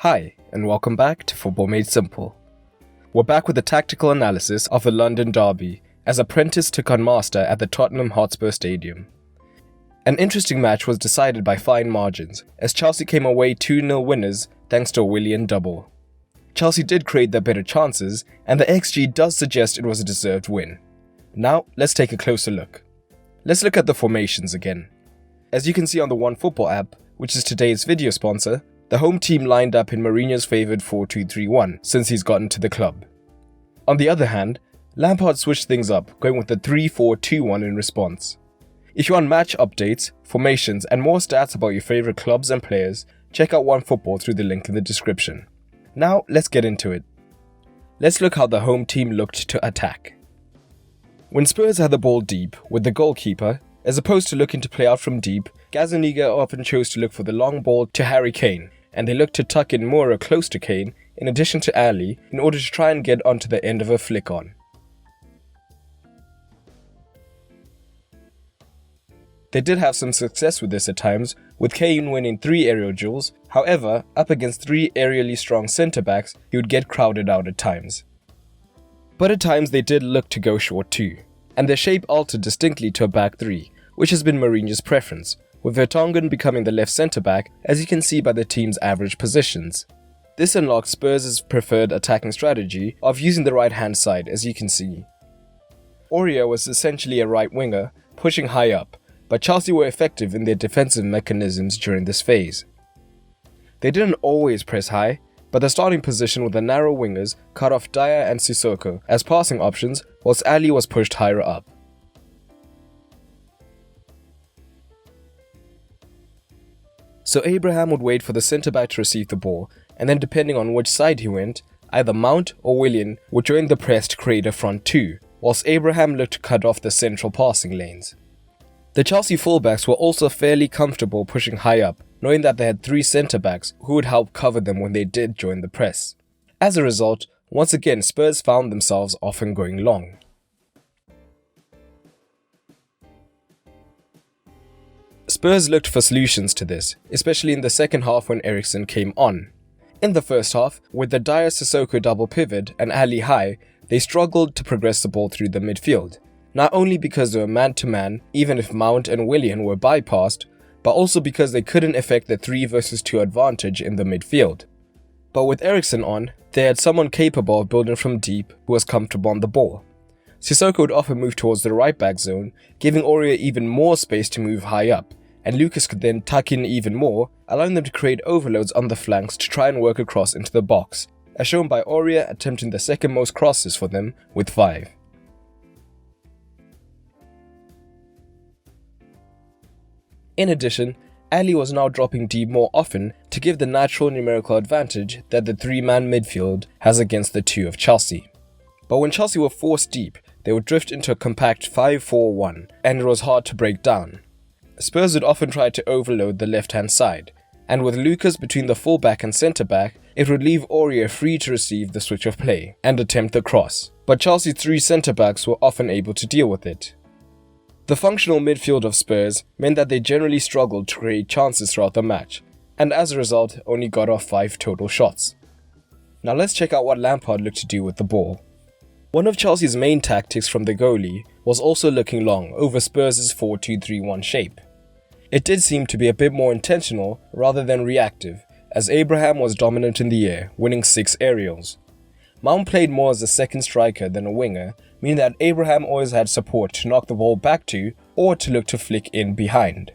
Hi, and welcome back to Football Made Simple. We're back with a tactical analysis of the London derby as Apprentice took on Master at the Tottenham Hotspur Stadium. An interesting match was decided by fine margins, as Chelsea came away 2-0 winners thanks to a Willian double. Chelsea did create their better chances, and the XG does suggest it was a deserved win. Now, let's take a closer look. Let's look at the formations again. As you can see on the OneFootball app, which is today's video sponsor, the home team lined up in Mourinho's favoured 4-2-3-1 since he's gotten to the club. On the other hand, Lampard switched things up, going with the 3-4-2-1 in response. If you want match updates, formations and more stats about your favourite clubs and players, check out OneFootball through the link in the description. Now, let's get into it. Let's look how the home team looked to attack. When Spurs had the ball deep with the goalkeeper, as opposed to looking to play out from deep, Gazzaniga often chose to look for the long ball to Harry Kane, and they looked to tuck in Moura close to Kane, in addition to Ali, in order to try and get onto the end of a flick on. They did have some success with this at times, with Kane winning 3 aerial duels. However, up against 3 aerially strong centre-backs, he would get crowded out at times. But at times they did look to go short too, and their shape altered distinctly to a back 3, which has been Mourinho's preference, with Vertonghen becoming the left centre-back, as you can see by the team's average positions. This unlocked Spurs' preferred attacking strategy of using the right-hand side, as you can see. Aurier was essentially a right winger, pushing high up, but Chelsea were effective in their defensive mechanisms during this phase. They didn't always press high, but the starting position with the narrow wingers cut off Dyer and Sissoko as passing options, whilst Ali was pushed higher up. So Abraham would wait for the centre-back to receive the ball, and then depending on which side he went, either Mount or Willian would join the press to create a front 2, whilst Abraham looked to cut off the central passing lanes. The Chelsea fullbacks were also fairly comfortable pushing high up, knowing that they had 3 centre-backs who would help cover them when they did join the press. As a result, once again Spurs found themselves often going long. Spurs looked for solutions to this, especially in the second half when Eriksen came on. In the first half, with the Dyer Sissoko double pivot and Ali high, they struggled to progress the ball through the midfield, not only because they were man-to-man, even if Mount and Willian were bypassed, but also because they couldn't affect the 3 versus 2 advantage in the midfield. But with Eriksen on, they had someone capable of building from deep who was comfortable on the ball. Sissoko would often move towards the right-back zone, giving Aurier even more space to move high up, and Lucas could then tuck in even more, allowing them to create overloads on the flanks to try and work across into the box, as shown by Aurier attempting the second most crosses for them with 5. In addition, Ali was now dropping deep more often to give the natural numerical advantage that the 3-man midfield has against the 2 of Chelsea. But when Chelsea were forced deep, they would drift into a compact 5-4-1, and it was hard to break down. Spurs would often try to overload the left-hand side, and with Lucas between the fullback and centre-back, it would leave Aurier free to receive the switch of play and attempt the cross, but Chelsea's 3 centre-backs were often able to deal with it. The functional midfield of Spurs meant that they generally struggled to create chances throughout the match, and as a result only got off 5 total shots. Now let's check out what Lampard looked to do with the ball. One of Chelsea's main tactics from the goalie was also looking long over Spurs' 4-2-3-1 shape. It did seem to be a bit more intentional rather than reactive, as Abraham was dominant in the air, winning 6 aerials. Mount played more as a second striker than a winger, meaning that Abraham always had support to knock the ball back to or to look to flick in behind.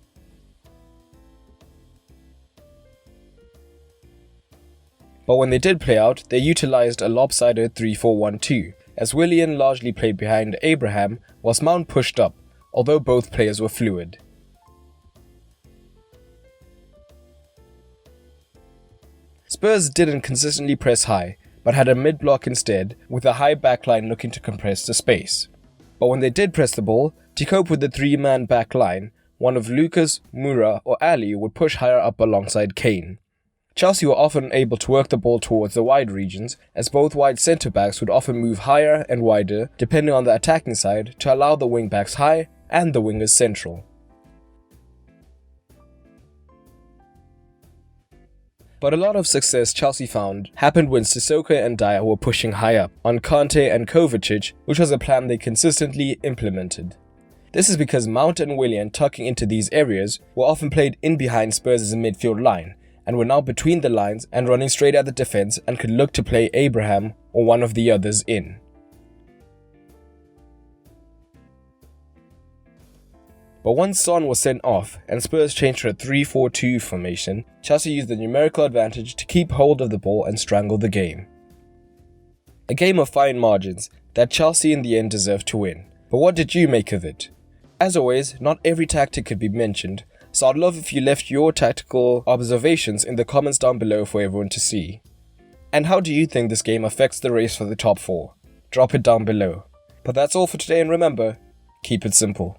But when they did play out, they utilised a lopsided 3-4-1-2, as Willian largely played behind Abraham whilst Mount pushed up, although both players were fluid. Spurs didn't consistently press high, but had a mid-block instead, with a high backline looking to compress the space. But when they did press the ball, to cope with the 3-man backline, one of Lucas, Moura or Ali would push higher up alongside Kane. Chelsea were often able to work the ball towards the wide regions, as both wide centre-backs would often move higher and wider depending on the attacking side to allow the wing-backs high and the wingers central. But a lot of success Chelsea found happened when Sissoko and Dyer were pushing high up on Kante and Kovacic, which was a plan they consistently implemented. This is because Mount and Willian tucking into these areas were often played in behind Spurs' midfield line, and were now between the lines and running straight at the defense and could look to play Abraham or one of the others in. But once Son was sent off and Spurs changed to a 3-4-2 formation, Chelsea used the numerical advantage to keep hold of the ball and strangle the game. A game of fine margins that Chelsea in the end deserved to win. But what did you make of it? As always, not every tactic could be mentioned, so I'd love if you left your tactical observations in the comments down below for everyone to see. And how do you think this game affects the race for the top 4? Drop it down below. But that's all for today, and remember, keep it simple.